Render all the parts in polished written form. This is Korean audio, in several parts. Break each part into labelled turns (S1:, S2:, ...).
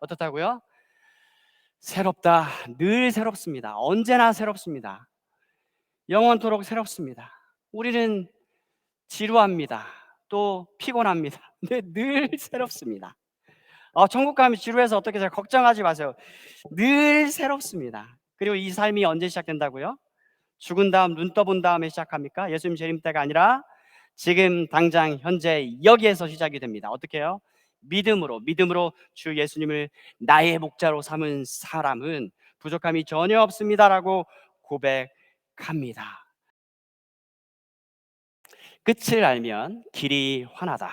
S1: 어떻다고요? 새롭다. 늘 새롭습니다. 언제나 새롭습니다. 영원토록 새롭습니다. 우리는 지루합니다. 또 피곤합니다. 근데 늘 새롭습니다. 천국 가면 지루해서 어떻게 잘 걱정하지 마세요. 늘 새롭습니다. 그리고 이 삶이 언제 시작된다고요? 죽은 다음 눈 떠본 다음에 시작합니까? 예수님 재림 때가 아니라 지금 당장 현재 여기에서 시작이 됩니다. 어떻게 해요? 믿음으로 주 예수님을 나의 목자로 삼은 사람은 부족함이 전혀 없습니다라고 고백합니다. 끝을 알면 길이 환하다.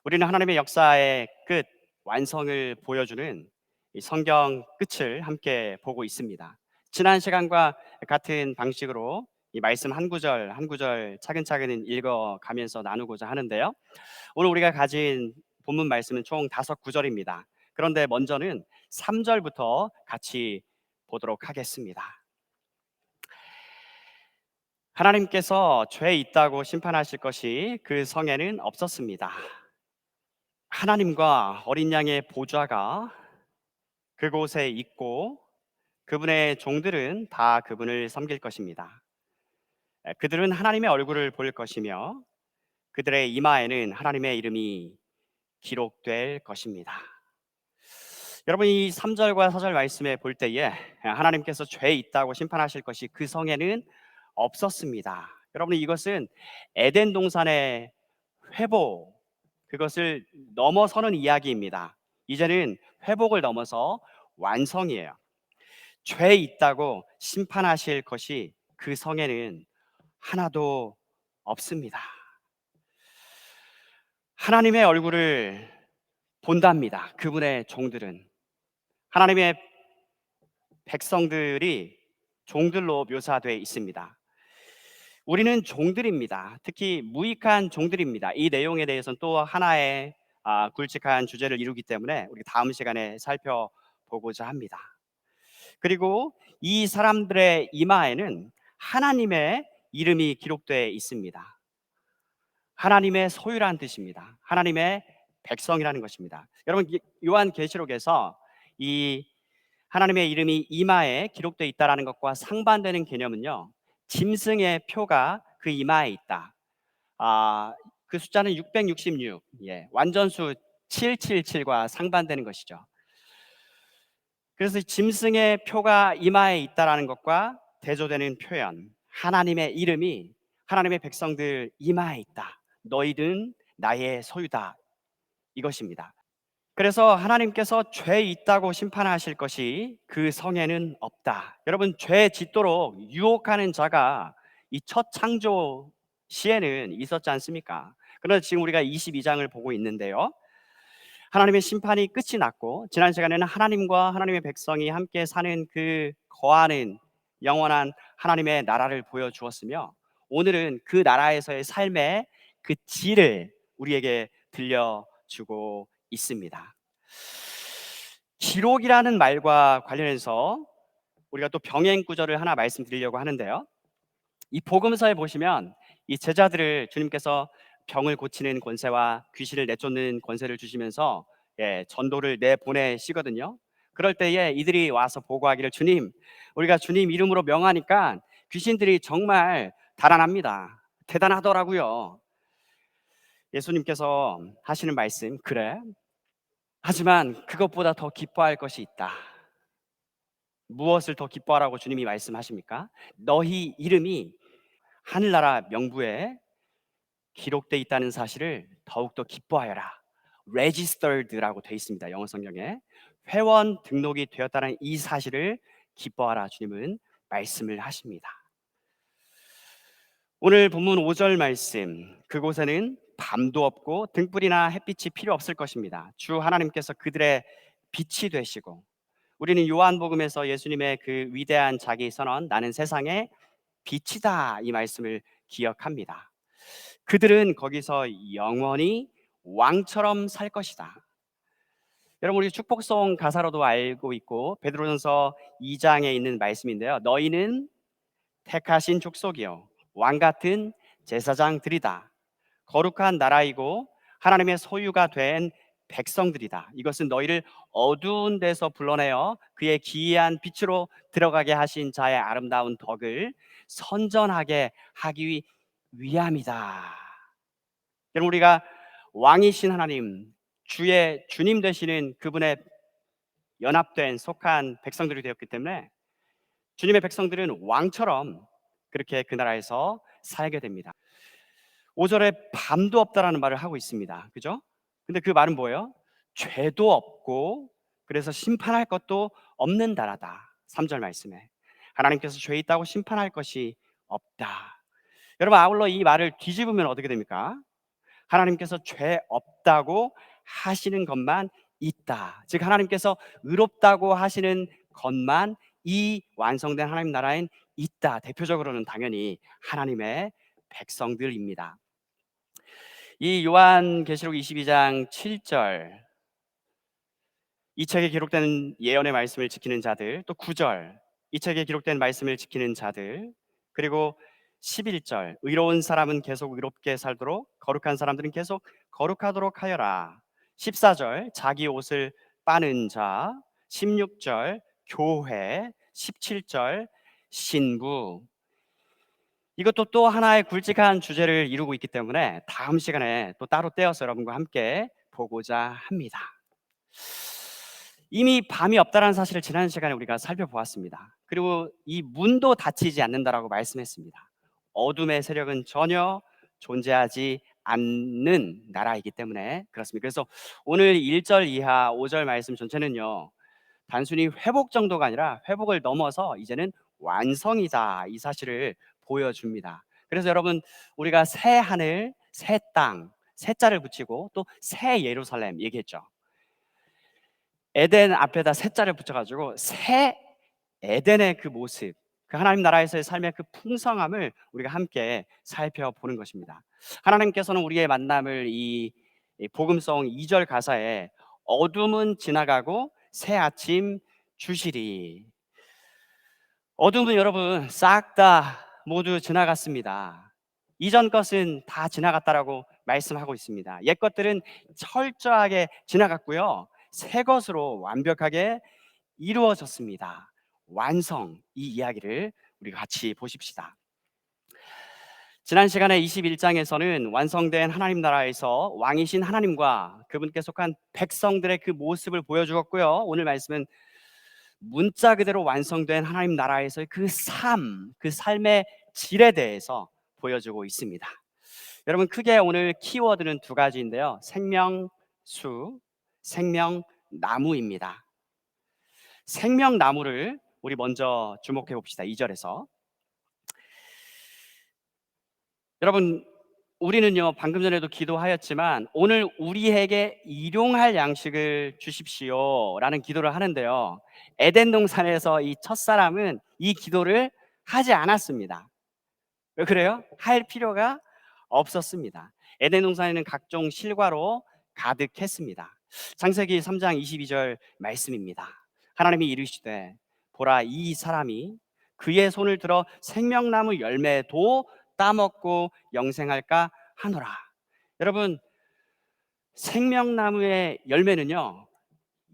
S1: 우리는 하나님의 역사의 끝, 완성을 보여주는 이 성경 끝을 함께 보고 있습니다. 지난 시간과 같은 방식으로 이 말씀 한 구절 한 구절 차근차근 읽어가면서 나누고자 하는데요. 오늘 우리가 가진 본문 말씀은 총 5구절입니다. 그런데 먼저는 3절부터 같이 보도록 하겠습니다. 하나님께서 죄 있다고 심판하실 것이 그 성에는 없었습니다. 하나님과 어린 양의 보좌가 그곳에 있고 그분의 종들은 다 그분을 섬길 것입니다. 그들은 하나님의 얼굴을 볼 것이며 그들의 이마에는 하나님의 이름이 기록될 것입니다. 여러분, 이 3절과 4절 말씀에 볼 때에 하나님께서 죄 있다고 심판하실 것이 그 성에는 없었습니다. 여러분, 이것은 에덴 동산의 회복, 그것을 넘어서는 이야기입니다. 이제는 회복을 넘어서 완성이에요. 죄 있다고 심판하실 것이 그 성에는 하나도 없습니다. 하나님의 얼굴을 본답니다. 그분의 종들은 하나님의 백성들이 종들로 묘사되어 있습니다. 우리는 종들입니다. 특히 무익한 종들입니다. 이 내용에 대해서는 또 하나의 굵직한 주제를 이루기 때문에 우리 다음 시간에 살펴보고자 합니다. 그리고 이 사람들의 이마에는 하나님의 이름이 기록되어 있습니다. 하나님의 소유라는 뜻입니다. 하나님의 백성이라는 것입니다. 여러분, 요한계시록에서 이 하나님의 이름이 이마에 기록되어 있다는 것과 상반되는 개념은요, 짐승의 표가 그 이마에 있다. 그 숫자는 666, 완전수 777과 상반되는 것이죠. 그래서 짐승의 표가 이마에 있다라는 것과 대조되는 표현, 하나님의 이름이 하나님의 백성들 이마에 있다. 너희는 나의 소유다. 이것입니다. 그래서 하나님께서 죄 있다고 심판하실 것이 그 성에는 없다. 여러분, 죄 짓도록 유혹하는 자가 이 첫 창조 시에는 있었지 않습니까? 그런데 지금 우리가 22장을 보고 있는데요, 하나님의 심판이 끝이 났고 지난 시간에는 하나님과 하나님의 백성이 함께 사는 그 거하는 영원한 하나님의 나라를 보여주었으며, 오늘은 그 나라에서의 삶의 그 질을 우리에게 들려주고 있습니다. 기록이라는 말과 관련해서 우리가 또 병행 구절을 하나 말씀드리려고 하는데요, 이 복음서에 보시면 이 제자들을 주님께서 병을 고치는 권세와 귀신을 내쫓는 권세를 주시면서 전도를 내보내시거든요. 그럴 때에 이들이 와서 보고하기를, 주님, 우리가 주님 이름으로 명하니까 귀신들이 정말 달아납니다. 대단하더라고요. 예수님께서 하시는 말씀, 그래? 하지만 그것보다 더 기뻐할 것이 있다. 무엇을 더 기뻐하라고 주님이 말씀하십니까? 너희 이름이 하늘나라 명부에 기록되어 있다는 사실을 더욱더 기뻐하여라. registered라고 되어 있습니다. 영어 성경에 회원 등록이 되었다는 이 사실을 기뻐하라. 주님은 말씀을 하십니다. 오늘 본문 5절 말씀, 그곳에는 밤도 없고 등불이나 햇빛이 필요 없을 것입니다. 주 하나님께서 그들의 빛이 되시고, 우리는 요한복음에서 예수님의 그 위대한 자기 선언, 나는 세상의 빛이다, 이 말씀을 기억합니다. 그들은 거기서 영원히 왕처럼 살 것이다. 여러분, 우리 축복송 가사로도 알고 있고 베드로전서 2장에 있는 말씀인데요, 너희는 택하신 족속이요 왕 같은 제사장들이다. 거룩한 나라이고 하나님의 소유가 된 백성들이다. 이것은 너희를 어두운 데서 불러내어 그의 기이한 빛으로 들어가게 하신 자의 아름다운 덕을 선전하게 하기 위함이다. 여러분, 우리가 왕이신 하나님, 주의 주님 되시는 그분의 연합된 속한 백성들이 되었기 때문에 주님의 백성들은 왕처럼 그렇게 그 나라에서 살게 됩니다. 5절에 밤도 없다라는 말을 하고 있습니다. 그죠? 근데 그 말은 뭐예요? 죄도 없고 그래서 심판할 것도 없는 나라다. 3절 말씀에 하나님께서 죄 있다고 심판할 것이 없다. 여러분, 아울러 이 말을 뒤집으면 어떻게 됩니까? 하나님께서 죄 없다고 하시는 것만 있다. 즉 하나님께서 의롭다고 하시는 것만 이 완성된 하나님 나라엔 있다. 대표적으로는 당연히 하나님의 백성들입니다. 이 요한계시록 22장 7절, 이 책에 기록된 예언의 말씀을 지키는 자들, 또 9절, 이 책에 기록된 말씀을 지키는 자들, 그리고 11절, 의로운 사람은 계속 의롭게 살도록 거룩한 사람들은 계속 거룩하도록 하여라. 14절, 자기 옷을 빠는 자, 16절, 교회, 17절, 신부. 이것도 또 하나의 굵직한 주제를 이루고 있기 때문에 다음 시간에 또 따로 떼어서 여러분과 함께 보고자 합니다. 이미 밤이 없다는 사실을 지난 시간에 우리가 살펴보았습니다. 그리고 이 문도 닫히지 않는다라고 말씀했습니다. 어둠의 세력은 전혀 존재하지 않는 나라이기 때문에 그렇습니다. 그래서 오늘 1절 이하 5절 말씀 전체는요, 단순히 회복 정도가 아니라 회복을 넘어서 이제는 완성이다, 이 사실을 보여줍니다. 그래서 여러분, 우리가 새 하늘, 새 땅, 새 자를 붙이고 또 새 예루살렘 얘기했죠. 에덴 앞에다 새 자를 붙여가지고 새 에덴의 그 모습, 그 하나님 나라에서의 삶의 그 풍성함을 우리가 함께 살펴보는 것입니다. 하나님께서는 우리의 만남을 이 복음성 2절 가사에 어둠은 지나가고 새 아침 주시리. 어둠은 여러분 싹 다 모두 지나갔습니다. 이전 것은 다 지나갔다라고 말씀하고 있습니다. 옛 것들은 철저하게 지나갔고요, 새 것으로 완벽하게 이루어졌습니다. 완성, 이 이야기를 우리 같이 보십시다. 지난 시간에 21장에서는 완성된 하나님 나라에서 왕이신 하나님과 그분께 속한 백성들의 그 모습을 보여주었고요, 오늘 말씀은 문자 그대로 완성된 하나님 나라에서의 그 삶, 그 삶의 질에 대해서 보여주고 있습니다. 여러분, 크게 오늘 키워드는 두 가지인데요, 생명수, 생명나무입니다. 생명나무를 우리 먼저 주목해 봅시다. 2절에서 여러분, 우리는요 방금 전에도 기도하였지만 오늘 우리에게 일용할 양식을 주십시오 라는 기도를 하는데요, 에덴 동산에서 이 첫사람은 이 기도를 하지 않았습니다. 왜 그래요? 할 필요가 없었습니다. 에덴 동산에는 각종 실과로 가득했습니다. 창세기 3장 22절 말씀입니다. 하나님이 이르시되 보라, 이 사람이 그의 손을 들어 생명나무 열매도 따먹고 영생할까 하노라. 여러분, 생명나무의 열매는요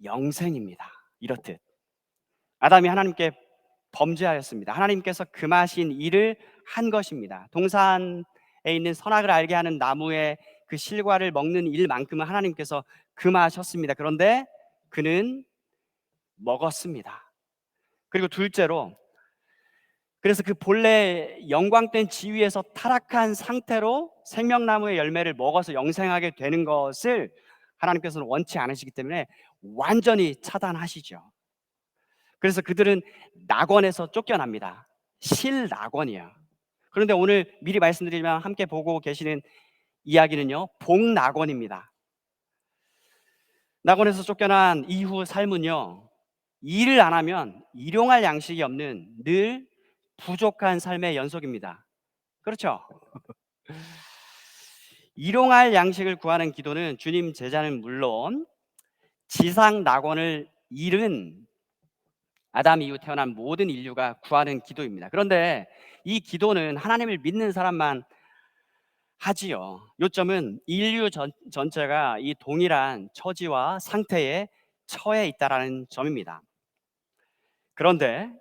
S1: 영생입니다. 이렇듯 아담이 하나님께 범죄하였습니다. 하나님께서 금하신 일을 한 것입니다. 동산에 있는 선악을 알게 하는 나무의 그 실과를 먹는 일만큼은 하나님께서 금하셨습니다. 그런데 그는 먹었습니다. 그리고 둘째로, 그래서 그 본래 영광된 지위에서 타락한 상태로 생명나무의 열매를 먹어서 영생하게 되는 것을 하나님께서는 원치 않으시기 때문에 완전히 차단하시죠. 그래서 그들은 낙원에서 쫓겨납니다. 실낙원이야. 그런데 오늘 미리 말씀드리면 함께 보고 계시는 이야기는요, 복낙원입니다. 낙원에서 쫓겨난 이후 삶은요, 일을 안 하면 일용할 양식이 없는 늘 부족한 삶의 연속입니다. 그렇죠? 일용할 양식을 구하는 기도는 주님 제자는 물론 지상 낙원을 잃은 아담 이후 태어난 모든 인류가 구하는 기도입니다. 그런데 이 기도는 하나님을 믿는 사람만 하지요. 요점은 인류 전체가 이 동일한 처지와 상태에 처해 있다라는 점입니다. 그런데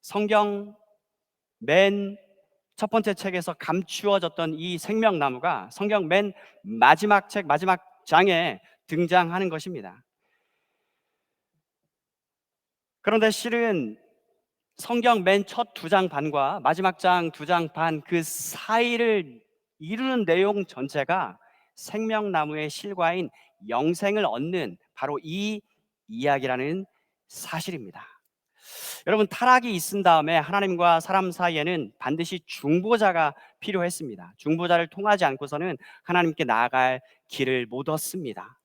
S1: 성경 맨 첫 번째 책에서 감추어졌던 이 생명나무가 성경 맨 마지막 책 마지막 장에 등장하는 것입니다. 그런데 실은 성경 맨 첫 두 장 반과 마지막 장 두 장 반 그 사이를 이루는 내용 전체가 생명나무의 실과인 영생을 얻는 바로 이 이야기라는 사실입니다. 여러분, 타락이 있은 다음에 하나님과 사람 사이에는 반드시 중보자가 필요했습니다. 중보자를 통하지 않고서는 하나님께 나아갈 길을 못 얻습니다.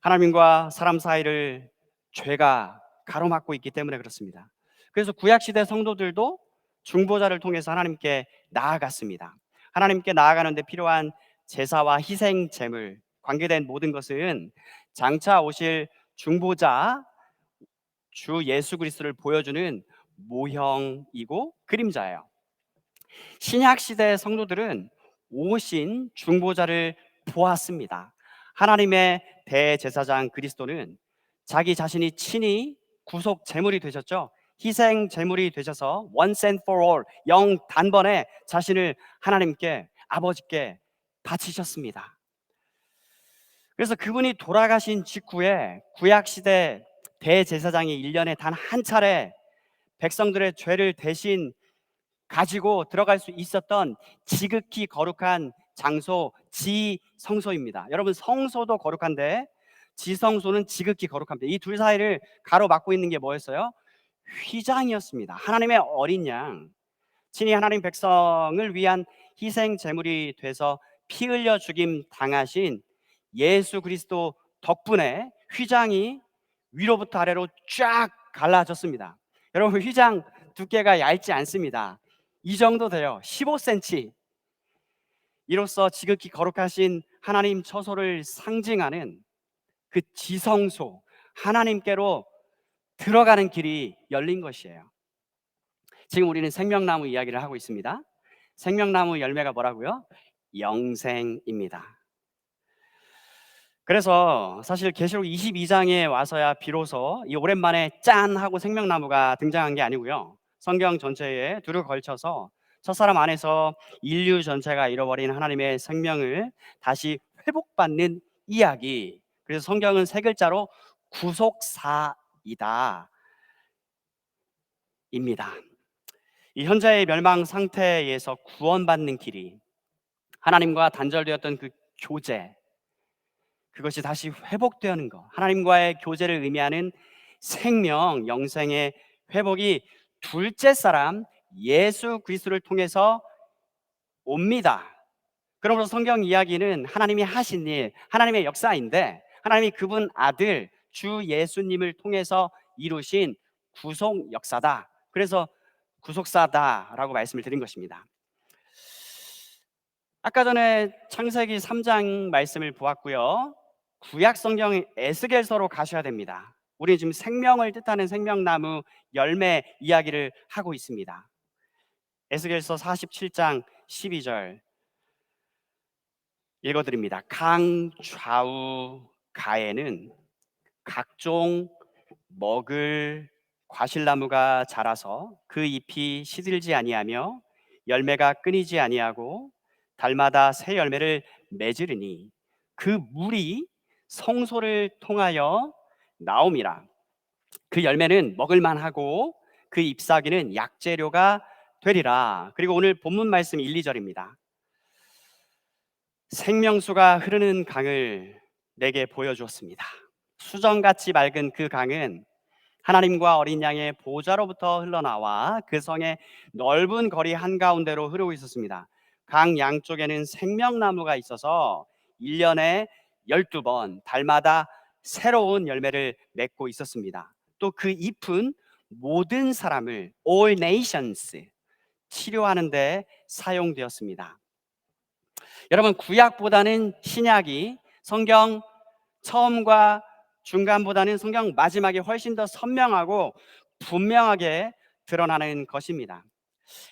S1: 하나님과 사람 사이를 죄가 가로막고 있기 때문에 그렇습니다. 그래서 구약시대 성도들도 중보자를 통해서 하나님께 나아갔습니다. 하나님께 나아가는 데 필요한 제사와 희생 제물, 관계된 모든 것은 장차 오실 중보자 주 예수 그리스도를 보여주는 모형이고 그림자예요. 신약 시대 성도들은 오신 중보자를 보았습니다. 하나님의 대제사장 그리스도는 자기 자신이 친히 구속 제물이 되셨죠. 희생 제물이 되셔서 once and for all 영 단번에 자신을 하나님께 아버지께 바치셨습니다. 그래서 그분이 돌아가신 직후에 구약 시대 대제사장이 1년에 단 한 차례 백성들의 죄를 대신 가지고 들어갈 수 있었던 지극히 거룩한 장소 지성소입니다. 여러분, 성소도 거룩한데 지성소는 지극히 거룩합니다. 이 둘 사이를 가로막고 있는 게 뭐였어요? 휘장이었습니다. 하나님의 어린 양, 친히 하나님 백성을 위한 희생 제물이 돼서 피 흘려 죽임 당하신 예수 그리스도 덕분에 휘장이 위로부터 아래로 쫙 갈라졌습니다. 여러분, 휘장 두께가 얇지 않습니다. 이 정도 돼요. 15cm. 이로써 지극히 거룩하신 하나님 처소를 상징하는 그 지성소, 하나님께로 들어가는 길이 열린 것이에요. 지금 우리는 생명나무 이야기를 하고 있습니다. 생명나무 열매가 뭐라고요? 영생입니다. 그래서 사실 계시록 22장에 와서야 비로소 이 오랜만에 짠 하고 생명나무가 등장한 게 아니고요. 성경 전체에 두루 걸쳐서 첫사람 안에서 인류 전체가 잃어버린 하나님의 생명을 다시 회복받는 이야기. 그래서 성경은 세 글자로 구속사이다 입니다. 이 현재의 멸망 상태에서 구원받는 길이, 하나님과 단절되었던 그 교제, 그것이 다시 회복되는 것, 하나님과의 교제를 의미하는 생명, 영생의 회복이 둘째 사람 예수 그리스도를 통해서 옵니다. 그러므로 성경 이야기는 하나님이 하신 일, 하나님의 역사인데 하나님이 그분 아들 주 예수님을 통해서 이루신 구속 역사다. 그래서 구속사다라고 말씀을 드린 것입니다. 아까 전에 창세기 3장 말씀을 보았고요. 구약 성경 에스겔서로 가셔야 됩니다. 우리는 지금 생명을 뜻하는 생명나무 열매 이야기를 하고 있습니다. 에스겔서 47장 12절 읽어드립니다. 강 좌우 가에는 각종 먹을 과실나무가 자라서 그 잎이 시들지 아니하며 열매가 끊이지 아니하고 달마다 새 열매를 맺으리니 그 물이 성소를 통하여 나옴이라. 그 열매는 먹을만하고 그 잎사귀는 약재료가 되리라. 그리고 오늘 본문 말씀 1, 2절입니다. 생명수가 흐르는 강을 내게 보여주었습니다. 수정같이 맑은 그 강은 하나님과 어린 양의 보좌로부터 흘러나와 그 성의 넓은 거리 한가운데로 흐르고 있었습니다. 강 양쪽에는 생명나무가 있어서 1년에 12번 달마다 새로운 열매를 맺고 있었습니다. 또 그 잎은 모든 사람을 all nations 치료하는 데 사용되었습니다. 여러분, 구약보다는 신약이 성경 처음과 중간보다는 성경 마지막에 훨씬 더 선명하고 분명하게 드러나는 것입니다.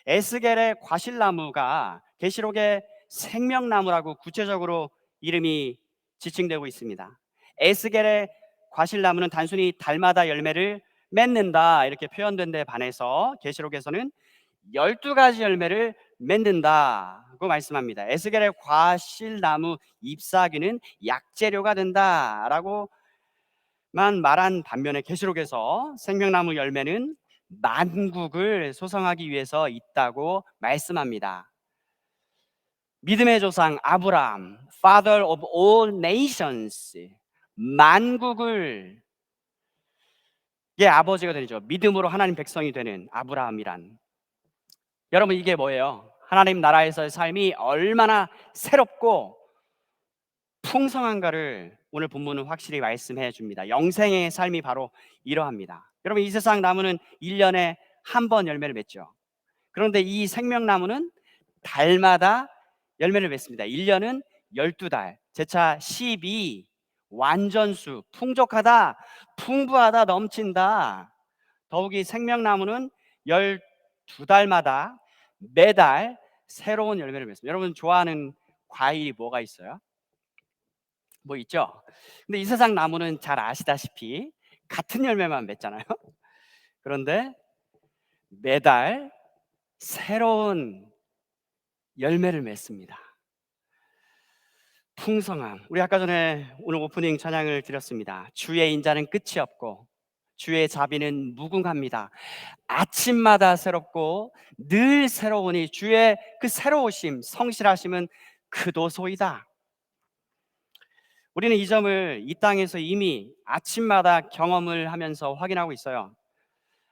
S1: 에스겔의 과실나무가 계시록의 생명나무라고 구체적으로 이름이 지칭되고 있습니다. 에스겔의 과실나무는 단순히 달마다 열매를 맺는다 이렇게 표현된 데 반해서 계시록에서는 12가지 열매를 맺는다고 말씀합니다. 에스겔의 과실나무 잎사귀는 약재료가 된다라고만 말한 반면에 계시록에서 생명나무 열매는 만국을 소성하기 위해서 있다고 말씀합니다. 믿음의 조상 아브라함, Father of all nations, 만국을 의 아버지가 되죠. 믿음으로 하나님 백성이 되는 아브라함이란. 여러분 이게 뭐예요? 하나님 나라에서의 삶이 얼마나 새롭고 풍성한가를 오늘 본문은 확실히 말씀해 줍니다. 영생의 삶이 바로 이러합니다. 여러분 이 세상 나무는 1년에 한 번 열매를 맺죠. 그런데 이 생명나무는 달마다 열매를 맺습니다. 1년은 12달, 제차 12, 완전수, 풍족하다, 풍부하다, 넘친다. 더욱이 생명나무는 12달마다 매달 새로운 열매를 맺습니다. 여러분 좋아하는 과일이 뭐가 있어요? 뭐 있죠? 근데 이 세상 나무는 잘 아시다시피 같은 열매만 맺잖아요. 그런데 매달 새로운 열매를 맺습니다. 풍성함. 우리 아까 전에 오늘 오프닝 찬양을 드렸습니다. 주의 인자는 끝이 없고 주의 자비는 무궁합니다. 아침마다 새롭고 늘 새로우니 주의 그 새로우심, 성실하심은 그도소이다. 우리는 이 점을 이 땅에서 이미 아침마다 경험을 하면서 확인하고 있어요.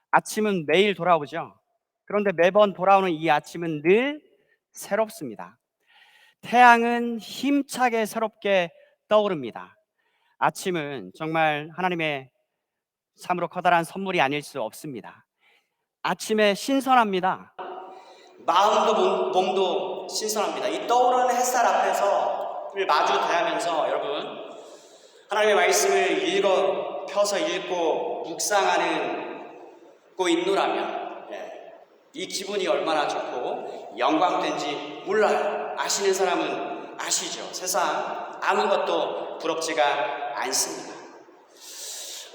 S1: 아침은 매일 돌아오죠. 그런데 매번 돌아오는 이 아침은 늘 새롭습니다. 태양은 힘차게 새롭게 떠오릅니다. 아침은 정말 하나님의 참으로 커다란 선물이 아닐 수 없습니다. 아침에 신선합니다. 마음도 몸도 신선합니다. 이 떠오르는 햇살 앞에서를 마주 대하면서 여러분 하나님의 말씀을 펴서 읽고 묵상하고 있노라면 이 기분이 얼마나 좋고 영광된지 몰라요. 아시는 사람은 아시죠. 세상 아무것도 부럽지가 않습니다.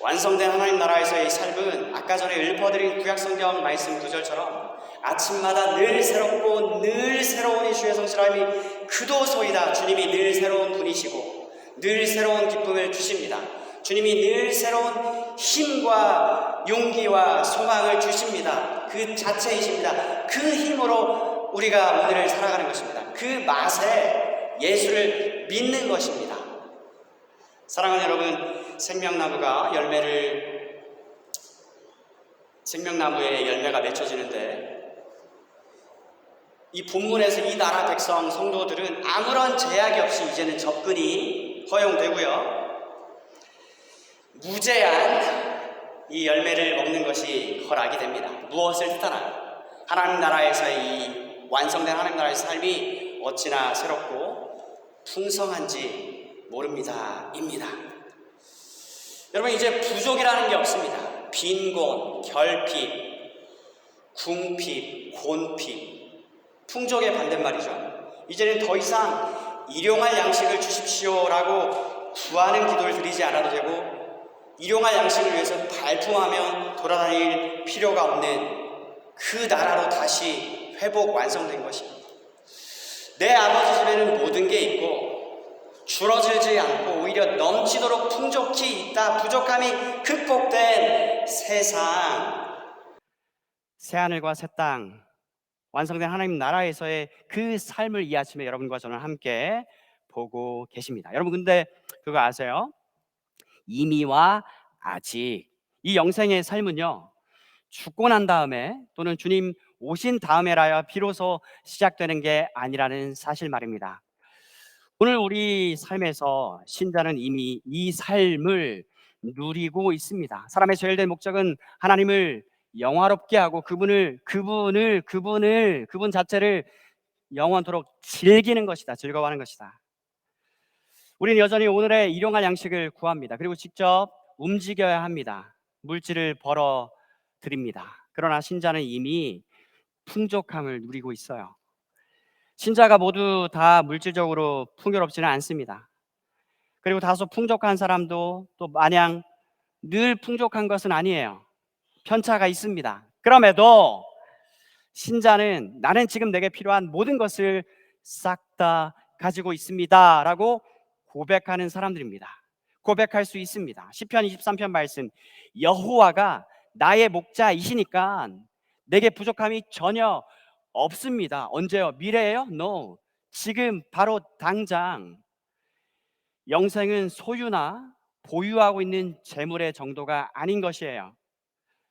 S1: 완성된 하나님 나라에서의 삶은 아까 전에 읊어드린 구약성경 말씀 구절처럼 아침마다 늘 새롭고 늘 새로운 주의 성실함이 그도소이다. 주님이 늘 새로운 분이시고 늘 새로운 기쁨을 주십니다. 주님이 늘 새로운 힘과 용기와 소망을 주십니다. 그 자체이십니다. 그 힘으로 우리가 오늘을 살아가는 것입니다. 그 맛에 예수를 믿는 것입니다. 사랑하는 여러분, 생명나무에 열매가 맺혀지는데 이 본문에서 이 나라 백성 성도들은 아무런 제약이 없이 이제는 접근이 허용되고요. 무제한 이 열매를 먹는 것이 허락이 됩니다. 무엇을 뜻하나요? 하나님 나라에서의 이 완성된 하나님 나라의 삶이 어찌나 새롭고 풍성한지 모릅니다. 입니다. 여러분 이제 부족이라는 게 없습니다. 빈곤, 결핍, 궁핍, 곤핍, 풍족의 반대말이죠. 이제는 더 이상 일용할 양식을 주십시오라고 구하는 기도를 드리지 않아도 되고 일용할 양식을 위해서 발품하며 돌아다닐 필요가 없는 그 나라로 다시 회복 완성된 것입니다. 내 아버지 집에는 모든 게 있고 줄어들지 않고 오히려 넘치도록 풍족히 있다. 부족함이 극복된 세상, 새하늘과 새 땅, 완성된 하나님 나라에서의 그 삶을 이 아침에 여러분과 저는 함께 보고 계십니다. 여러분 근데 그거 아세요? 이미와 아직, 이 영생의 삶은요 죽고 난 다음에 또는 주님 오신 다음에라야 비로소 시작되는 게 아니라는 사실 말입니다. 오늘 우리 삶에서 신자는 이미 이 삶을 누리고 있습니다. 사람의 제일된 목적은 하나님을 영화롭게 하고 그분 자체를 영원토록 즐기는 것이다. 즐거워하는 것이다. 우리는 여전히 오늘의 일용할 양식을 구합니다. 그리고 직접 움직여야 합니다. 물질을 벌어 드립니다. 그러나 신자는 이미 풍족함을 누리고 있어요. 신자가 모두 다 물질적으로 풍요롭지는 않습니다. 그리고 다소 풍족한 사람도 또 마냥 늘 풍족한 것은 아니에요. 편차가 있습니다. 그럼에도 신자는 나는 지금 내게 필요한 모든 것을 싹 다 가지고 있습니다 라고 고백하는 사람들입니다. 고백할 수 있습니다. 시편 23편 말씀, 여호와가 나의 목자이시니까 내게 부족함이 전혀 없습니다. 언제요? 미래예요? No. 지금 바로 당장. 영생은 소유나 보유하고 있는 재물의 정도가 아닌 것이에요.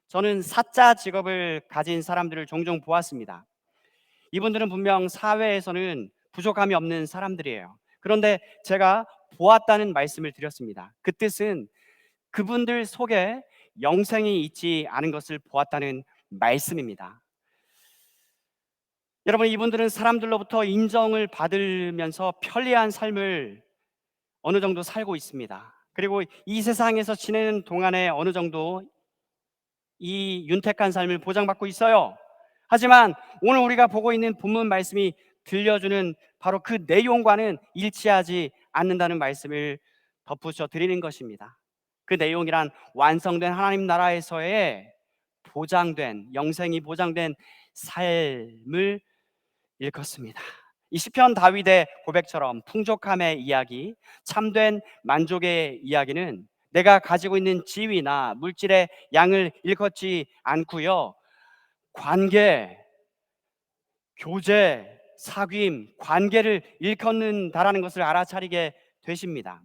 S1: 저는 사자 직업을 가진 사람들을 종종 보았습니다. 이분들은 분명 사회에서는 부족함이 없는 사람들이에요. 그런데 제가 보았다는 말씀을 드렸습니다. 그 뜻은 그분들 속에 영생이 있지 않은 것을 보았다는 말씀입니다. 여러분, 이분들은 사람들로부터 인정을 받으면서 편리한 삶을 어느 정도 살고 있습니다. 그리고 이 세상에서 지내는 동안에 어느 정도 이 윤택한 삶을 보장받고 있어요. 하지만 오늘 우리가 보고 있는 본문 말씀이 들려주는 바로 그 내용과는 일치하지 않는다는 말씀을 덧붙여 드리는 것입니다. 그 내용이란 완성된 하나님 나라에서의 보장된, 영생이 보장된 삶을 일컫습니다. 이 시편 다윗의 고백처럼 풍족함의 이야기, 참된 만족의 이야기는 내가 가지고 있는 지위나 물질의 양을 일컫지 않고요, 관계, 교제, 사귐, 관계를 일컫는다라는 것을 알아차리게 되십니다.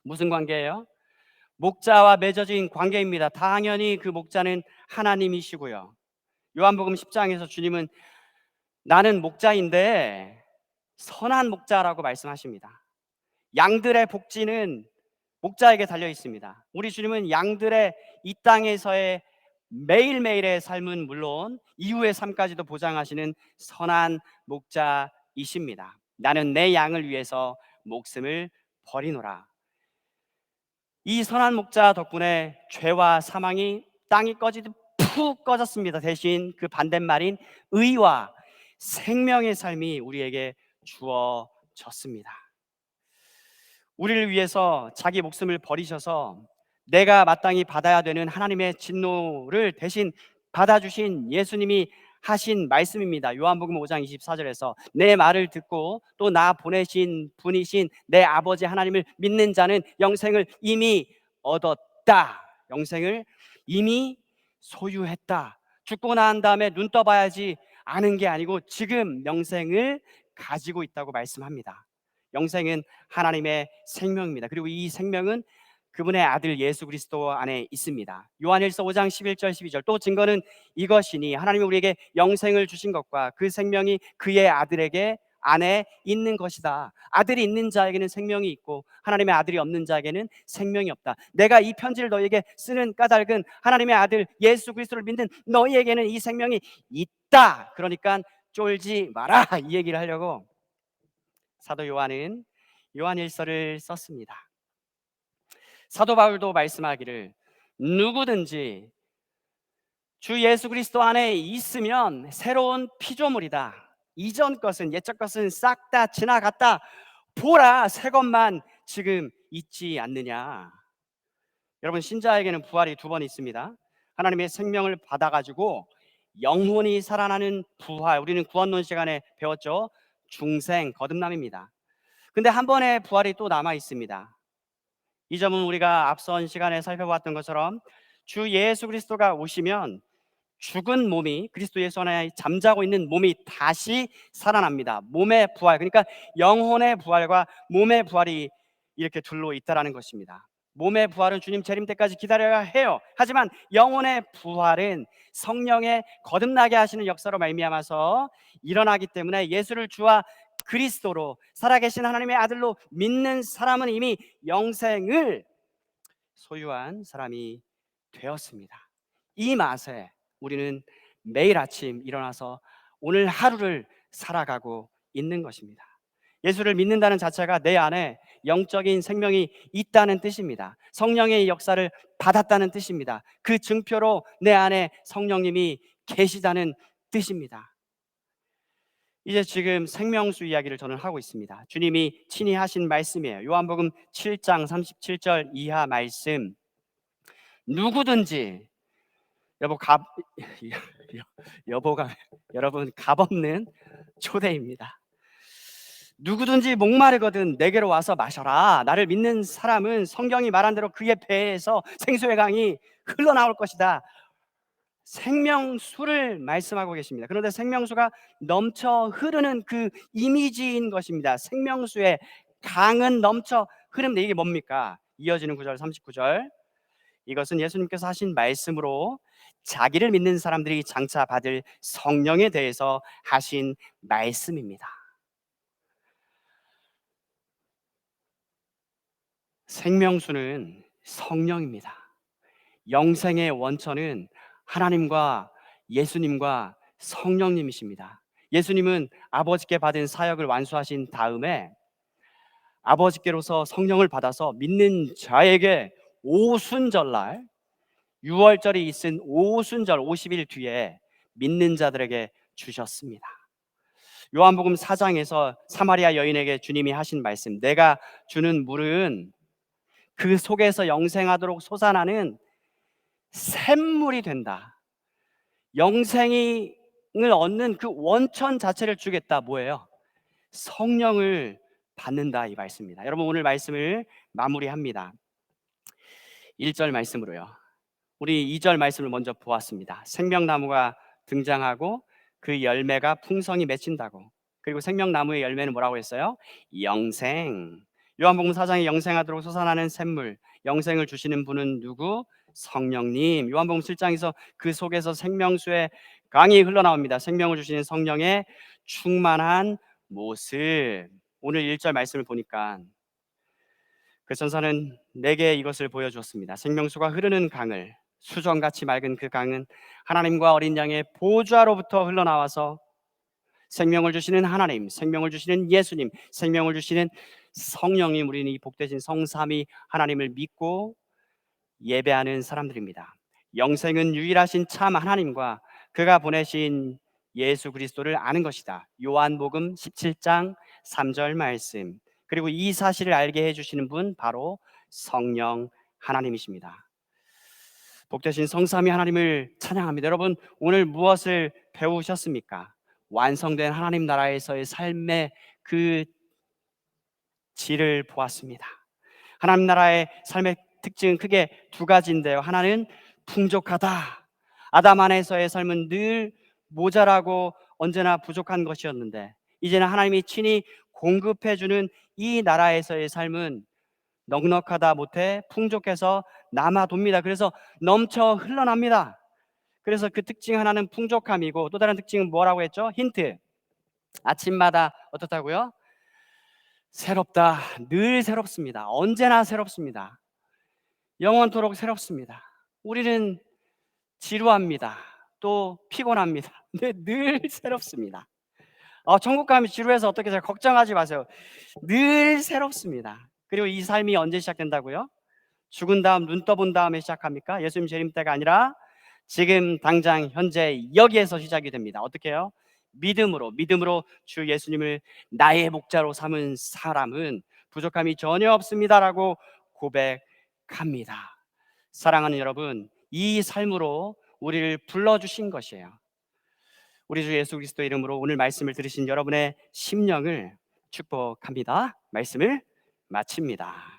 S1: 무슨 관계예요? 목자와 맺어진 관계입니다. 당연히 그 목자는 하나님이시고요. 요한복음 10장에서 주님은 나는 목자인데 선한 목자라고 말씀하십니다. 양들의 복지는 목자에게 달려 있습니다. 우리 주님은 양들의 이 땅에서의 매일매일의 삶은 물론 이후의 삶까지도 보장하시는 선한 목자이십니다. 나는 내 양을 위해서 목숨을 버리노라. 이 선한 목자 덕분에 죄와 사망이 땅이 꺼지듯 푹 꺼졌습니다. 대신 그 반대말인 의와 생명의 삶이 우리에게 주어졌습니다. 우리를 위해서 자기 목숨을 버리셔서 내가 마땅히 받아야 되는 하나님의 진노를 대신 받아주신 예수님이 하신 말씀입니다. 요한복음 5장 24절에서 내 말을 듣고 또 나 보내신 분이신 내 아버지 하나님을 믿는 자는 영생을 이미 얻었다. 영생을 이미 소유했다. 죽고 난 다음에 눈 떠봐야지 아는 게 아니고 지금 영생을 가지고 있다고 말씀합니다. 영생은 하나님의 생명입니다. 그리고 이 생명은 그분의 아들 예수 그리스도 안에 있습니다. 요한일서 5장 11절 12절 또 증거는 이것이니 하나님이 우리에게 영생을 주신 것과 그 생명이 그의 아들에게 안에 있는 것이다. 아들이 있는 자에게는 생명이 있고 하나님의 아들이 없는 자에게는 생명이 없다. 내가 이 편지를 너희에게 쓰는 까닭은 하나님의 아들 예수 그리스도를 믿는 너희에게는 이 생명이 있다. 그러니까 쫄지 마라, 이 얘기를 하려고 사도 요한은 요한일서를 썼습니다. 사도 바울도 말씀하기를 누구든지 주 예수 그리스도 안에 있으면 새로운 피조물이다. 이전 것은, 옛적 것은 싹 다 지나갔다. 보라, 새 것만 지금 있지 않느냐. 여러분, 신자에게는 부활이 두 번 있습니다. 하나님의 생명을 받아가지고 영혼이 살아나는 부활, 우리는 구원론 시간에 배웠죠. 중생, 거듭남입니다. 근데 한 번의 부활이 또 남아 있습니다. 이 점은 우리가 앞선 시간에 살펴봤던 것처럼 주 예수 그리스도가 오시면 죽은 몸이, 그리스도 예수 안에 잠자고 있는 몸이 다시 살아납니다. 몸의 부활, 그러니까 영혼의 부활과 몸의 부활이 이렇게 둘로 있다라는 것입니다. 몸의 부활은 주님 재림 때까지 기다려야 해요. 하지만 영혼의 부활은 성령의 거듭나게 하시는 역사로 말미암아서 일어나기 때문에 예수를 주와 그리스도로 살아계신 하나님의 아들로 믿는 사람은 이미 영생을 소유한 사람이 되었습니다. 이 맛에 우리는 매일 아침 일어나서 오늘 하루를 살아가고 있는 것입니다. 예수를 믿는다는 자체가 내 안에 영적인 생명이 있다는 뜻입니다. 성령의 역사를 받았다는 뜻입니다. 그 증표로 내 안에 성령님이 계시다는 뜻입니다. 이제 지금 생명수 이야기를 저는 하고 있습니다. 주님이 친히 하신 말씀이에요. 요한복음 7장 37절 이하 말씀. 누구든지 여보 갑 여보가 여러분 값없는 초대입니다. 누구든지 목마르거든 내게로 와서 마셔라. 나를 믿는 사람은 성경이 말한 대로 그의 배에서 생수의 강이 흘러나올 것이다. 생명수를 말씀하고 계십니다. 그런데 생명수가 넘쳐 흐르는 그 이미지인 것입니다. 생명수의 강은 넘쳐 흐르는데 이게 뭡니까? 이어지는 9절 39절. 이것은 예수님께서 하신 말씀으로 자기를 믿는 사람들이 장차 받을 성령에 대해서 하신 말씀입니다. 생명수는 성령입니다. 영생의 원천은 하나님과 예수님과 성령님이십니다. 예수님은 아버지께 받은 사역을 완수하신 다음에 아버지께로서 성령을 받아서 믿는 자에게 오순절날, 유월절이 있은 오순절 50일 뒤에 믿는 자들에게 주셨습니다. 요한복음 4장에서 사마리아 여인에게 주님이 하신 말씀, 내가 주는 물은 그 속에서 영생하도록 솟아나는 샘물이 된다. 영생을 얻는 그 원천 자체를 주겠다. 뭐예요? 성령을 받는다, 이 말씀입니다. 여러분, 오늘 말씀을 마무리합니다. 1절 말씀으로요. 우리 2절 말씀을 먼저 보았습니다. 생명나무가 등장하고 그 열매가 풍성히 맺힌다고. 그리고 생명나무의 열매는 뭐라고 했어요? 영생. 요한복음 4장에 영생하도록 솟아나는 샘물, 영생을 주시는 분은 누구? 성령님. 요한복음 7장에서 그 속에서 생명수의 강이 흘러나옵니다. 생명을 주시는 성령의 충만한 모습. 오늘 1절 말씀을 보니까 그 천사는 내게 이것을 보여주었습니다. 생명수가 흐르는 강을, 수정같이 맑은 그 강은 하나님과 어린 양의 보좌로부터 흘러나와서 생명을 주시는 하나님, 생명을 주시는 예수님, 생명을 주시는 성령님, 우리는 이 복되신 성삼위 하나님을 믿고 예배하는 사람들입니다. 영생은 유일하신 참 하나님과 그가 보내신 예수 그리스도를 아는 것이다. 요한복음 17장 3절 말씀. 그리고 이 사실을 알게 해주시는 분 바로 성령 하나님이십니다. 복되신 성삼위 하나님을 찬양합니다. 여러분, 오늘 무엇을 배우셨습니까? 완성된 하나님 나라에서의 삶의 그 질을 보았습니다. 하나님 나라의 삶의 특징은 크게 두 가지인데요. 하나는 풍족하다. 아담 안에서의 삶은 늘 모자라고 언제나 부족한 것이었는데 이제는 하나님이 친히 공급해주는 이 나라에서의 삶은 넉넉하다 못해 풍족해서 남아돕니다. 그래서 넘쳐 흘러납니다. 그래서 그 특징 하나는 풍족함이고 또 다른 특징은 뭐라고 했죠? 힌트. 아침마다 어떻다고요? 새롭다. 늘 새롭습니다. 언제나 새롭습니다. 영원토록 새롭습니다. 우리는 지루합니다. 또 피곤합니다. 근데 늘 새롭습니다. 천국 가면 지루해서 어떻게 잘 걱정하지 마세요. 늘 새롭습니다. 그리고 이 삶이 언제 시작된다고요? 죽은 다음 눈 떠본 다음에 시작합니까? 예수님 재림 때가 아니라 지금 당장 현재 여기에서 시작이 됩니다. 어떻게 해요? 믿음으로 주 예수님을 나의 목자로 삼은 사람은 부족함이 전혀 없습니다라고 고백합니다. 사랑하는 여러분, 이 삶으로 우리를 불러주신 것이에요. 우리 주 예수 그리스도 이름으로 오늘 말씀을 들으신 여러분의 심령을 축복합니다. 말씀을 마칩니다.